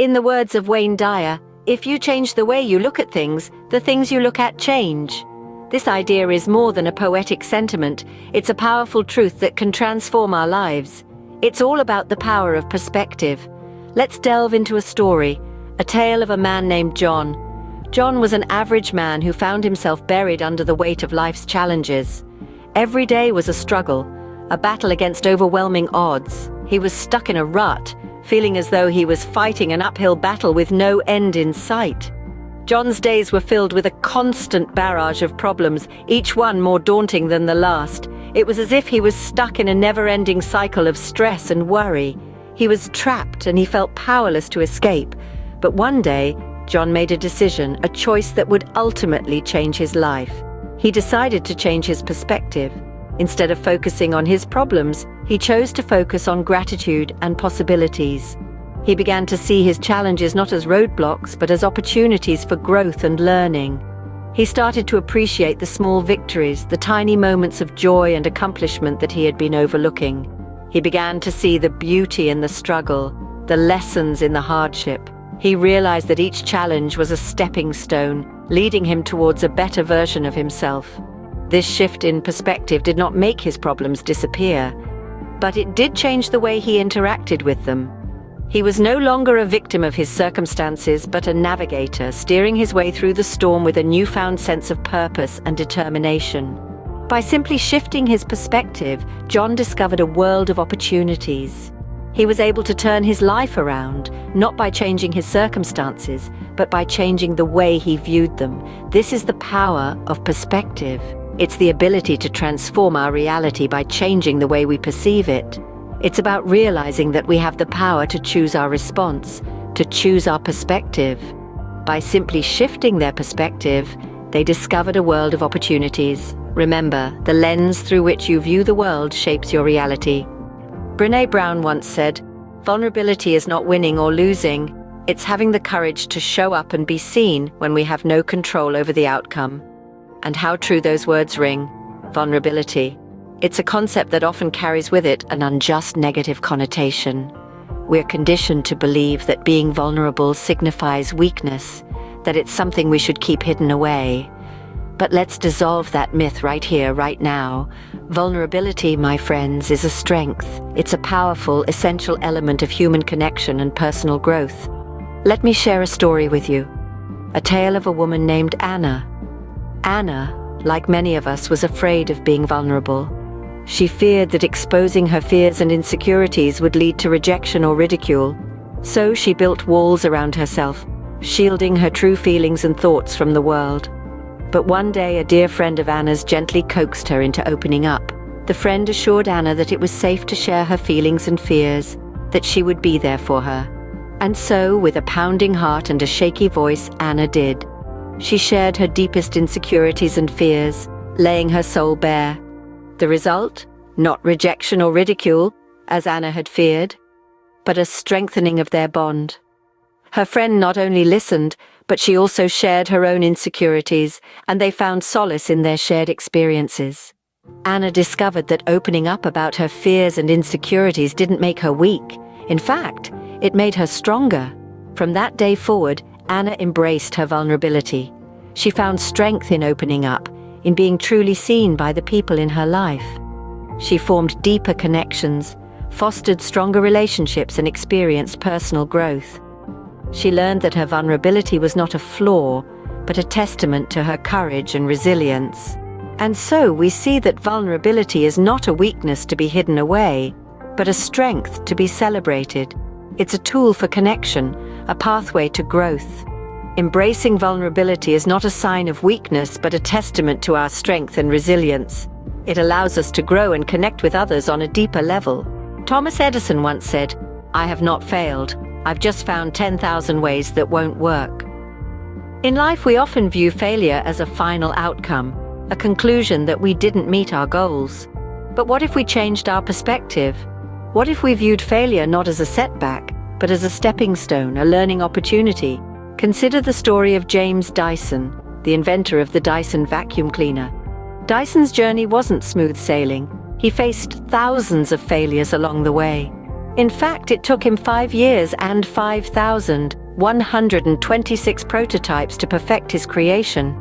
In the words of Wayne Dyer, if you change the way you look at things, the things you look at change. This idea is more than a poetic sentiment. It's a powerful truth that can transform our lives. It's all about the power of perspective. Let's delve into a story, a tale of a man named John. John was an average man who found himself buried under the weight of life's challenges. Every day was a struggle, a battle against overwhelming odds. He was stuck in a rut, feeling as though he was fighting an uphill battle with no end in sight. John's days were filled with a constant barrage of problems, each one more daunting than the last. It was as if he was stuck in a never-ending cycle of stress and worry. He was trapped and he felt powerless to escape. But one day, John made a decision, a choice that would ultimately change his life. He decided to change his perspective. Instead of focusing on his problems, he chose to focus on gratitude and possibilities. He began to see his challenges not as roadblocks, but as opportunities for growth and learning. He started to appreciate the small victories, the tiny moments of joy and accomplishment that he had been overlooking. He began to see the beauty in the struggle, the lessons in the hardship. He realized that each challenge was a stepping stone, leading him towards a better version of himself. This shift in perspective did not make his problems disappear, but it did change the way he interacted with them. He was no longer a victim of his circumstances, but a navigator, steering his way through the storm with a newfound sense of purpose and determination. By simply shifting his perspective, John discovered a world of opportunities. He was able to turn his life around, not by changing his circumstances, but by changing the way he viewed them. This is the power of perspective. It's the ability to transform our reality by changing the way we perceive it. It's about realizing that we have the power to choose our response, to choose our perspective. By simply shifting their perspective, they discovered a world of opportunities. Remember, the lens through which you view the world shapes your reality. Brené Brown once said, "Vulnerability is not winning or losing. It's having the courage to show up and be seen when we have no control over the outcome." And how true those words ring. Vulnerability. It's a concept that often carries with it an unjust negative connotation. We're conditioned to believe that being vulnerable signifies weakness, that it's something we should keep hidden away. But let's dissolve that myth right here, right now. Vulnerability, my friends, is a strength. It's a powerful, essential element of human connection and personal growth. Let me share a story with you. A tale of a woman named Anna. Anna, like many of us, was afraid of being vulnerable. She feared that exposing her fears and insecurities would lead to rejection or ridicule. So she built walls around herself, shielding her true feelings and thoughts from the world. But one day, a dear friend of Anna's gently coaxed her into opening up. The friend assured Anna that it was safe to share her feelings and fears, that she would be there for her. And so, with a pounding heart and a shaky voice, Anna did. She shared her deepest insecurities and fears, laying her soul bare. The result? Not rejection or ridicule, as Anna had feared, but a strengthening of their bond. Her friend not only listened, but she also shared her own insecurities, and they found solace in their shared experiences. Anna discovered that opening up about her fears and insecurities didn't make her weak. In fact, it made her stronger. From that day forward, Anna embraced her vulnerability. She found strength in opening up, in being truly seen by the people in her life. She formed deeper connections, fostered stronger relationships, and experienced personal growth. She learned that her vulnerability was not a flaw, but a testament to her courage and resilience. And so we see that vulnerability is not a weakness to be hidden away, but a strength to be celebrated. It's a tool for connection, a pathway to growth. Embracing vulnerability is not a sign of weakness, but a testament to our strength and resilience. It allows us to grow and connect with others on a deeper level. Thomas Edison once said, "I have not failed. I've just found 10,000 ways that won't work." In life, we often view failure as a final outcome, a conclusion that we didn't meet our goals. But what if we changed our perspective? What if we viewed failure not as a setback, but as a stepping stone, a learning opportunity? Consider the story of James Dyson, the inventor of the Dyson vacuum cleaner. Dyson's journey wasn't smooth sailing. He faced thousands of failures along the way. In fact, it took him 5 years and 5,126 prototypes to perfect his creation.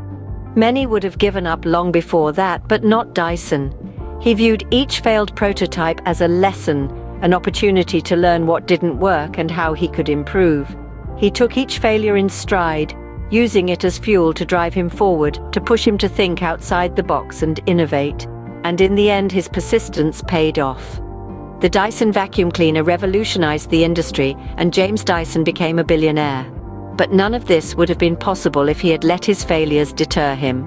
Many would have given up long before that, but not Dyson. He viewed each failed prototype as a lesson, an opportunity to learn what didn't work and how he could improve. He took each failure in stride, using it as fuel to drive him forward, to push him to think outside the box and innovate. And in the end, his persistence paid off. The Dyson vacuum cleaner revolutionized the industry, and James Dyson became a billionaire. But none of this would have been possible if he had let his failures deter him.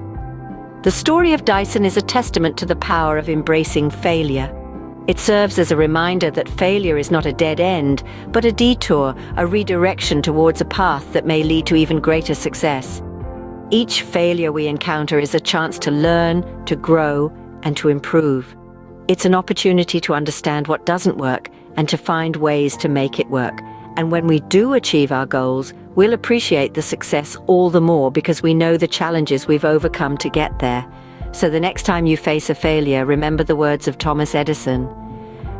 The story of Dyson is a testament to the power of embracing failure. It serves as a reminder that failure is not a dead end, but a detour, a redirection towards a path that may lead to even greater success. Each failure we encounter is a chance to learn, to grow, and to improve. It's an opportunity to understand what doesn't work and to find ways to make it work. And when we do achieve our goals, we'll appreciate the success all the more because we know the challenges we've overcome to get there. So the next time you face a failure, remember the words of Thomas Edison.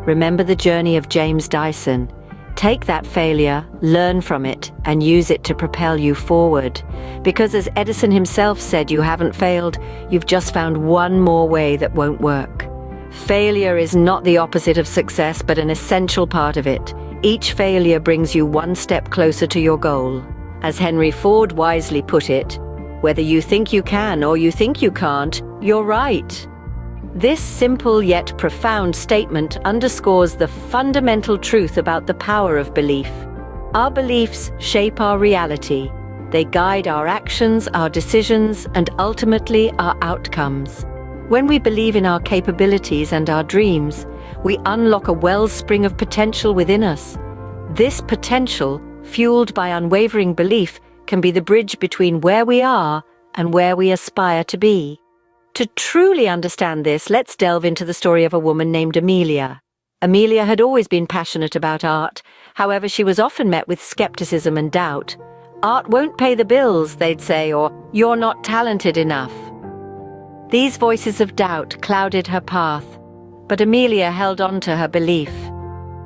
Remember the journey of James Dyson. Take that failure, learn from it, and use it to propel you forward. Because as Edison himself said, you haven't failed, you've just found one more way that won't work. Failure is not the opposite of success, but an essential part of it. Each failure brings you one step closer to your goal. As Henry Ford wisely put it, whether you think you can or you think you can't, you're right. This simple yet profound statement underscores the fundamental truth about the power of belief. Our beliefs shape our reality. They guide our actions, our decisions, and ultimately our outcomes. When we believe in our capabilities and our dreams, we unlock a wellspring of potential within us. This potential, fueled by unwavering belief, can be the bridge between where we are and where we aspire to be. To truly understand this, let's delve into the story of a woman named Amelia. Amelia had always been passionate about art. However, she was often met with skepticism and doubt. Art won't pay the bills, they'd say, or you're not talented enough. These voices of doubt clouded her path, but Amelia held on to her belief.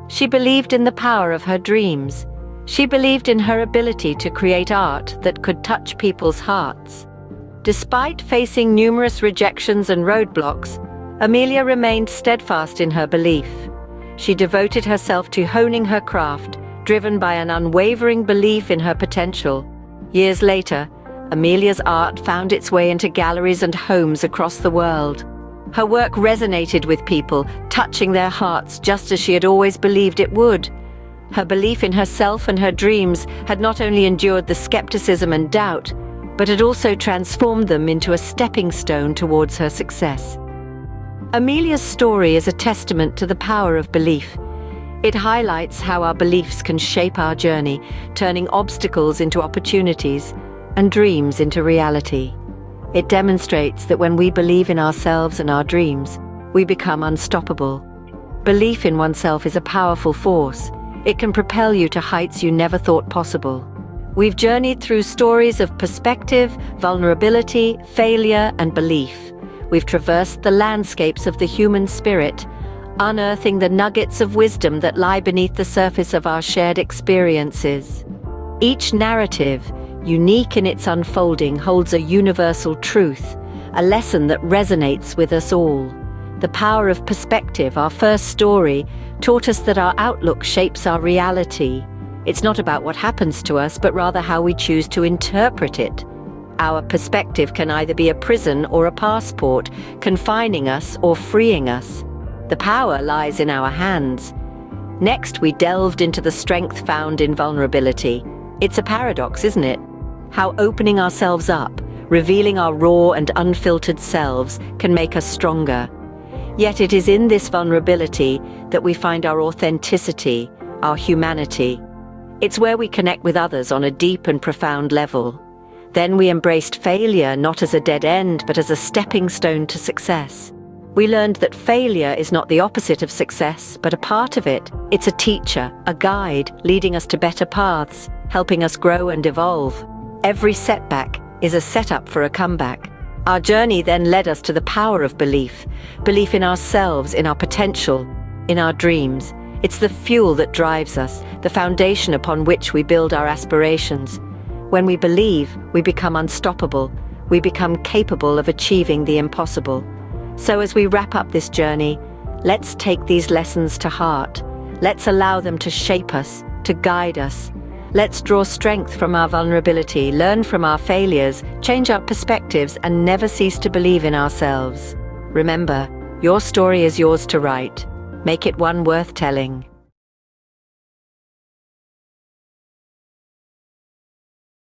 She believed in the power of her dreams. She believed in her ability to create art that could touch people's hearts. Despite facing numerous rejections and roadblocks, Amelia remained steadfast in her belief. She devoted herself to honing her craft, driven by an unwavering belief in her potential. Years later, Amelia's art found its way into galleries and homes across the world. Her work resonated with people, touching their hearts just as she had always believed it would. Her belief in herself and her dreams had not only endured the skepticism and doubt, but had also transformed them into a stepping stone towards her success. Amelia's story is a testament to the power of belief. It highlights how our beliefs can shape our journey, turning obstacles into opportunities and dreams into reality. It demonstrates that when we believe in ourselves and our dreams, we become unstoppable. Belief in oneself is a powerful force. It can propel you to heights you never thought possible. We've journeyed through stories of perspective, vulnerability, failure, and belief. We've traversed the landscapes of the human spirit, unearthing the nuggets of wisdom that lie beneath the surface of our shared experiences. Each narrative, unique in its unfolding, holds a universal truth, a lesson that resonates with us all. The power of perspective, our first story, taught us that our outlook shapes our reality. It's not about what happens to us, but rather how we choose to interpret it. Our perspective can either be a prison or a passport, confining us or freeing us. The power lies in our hands. Next, we delved into the strength found in vulnerability. It's a paradox, isn't it? How opening ourselves up, revealing our raw and unfiltered selves, can make us stronger. Yet it is in this vulnerability that we find our authenticity, our humanity. It's where we connect with others on a deep and profound level. Then we embraced failure not as a dead end, but as a stepping stone to success. We learned that failure is not the opposite of success, but a part of it. It's a teacher, a guide, leading us to better paths, helping us grow and evolve. Every setback is a setup for a comeback. Our journey then led us to the power of belief. Belief in ourselves, in our potential, in our dreams. It's the fuel that drives us, the foundation upon which we build our aspirations. When we believe, we become unstoppable. We become capable of achieving the impossible. So as we wrap up this journey, let's take these lessons to heart. Let's allow them to shape us, to guide us. Let's draw strength from our vulnerability, learn from our failures, change our perspectives, and never cease to believe in ourselves. Remember, your story is yours to write. Make it one worth telling.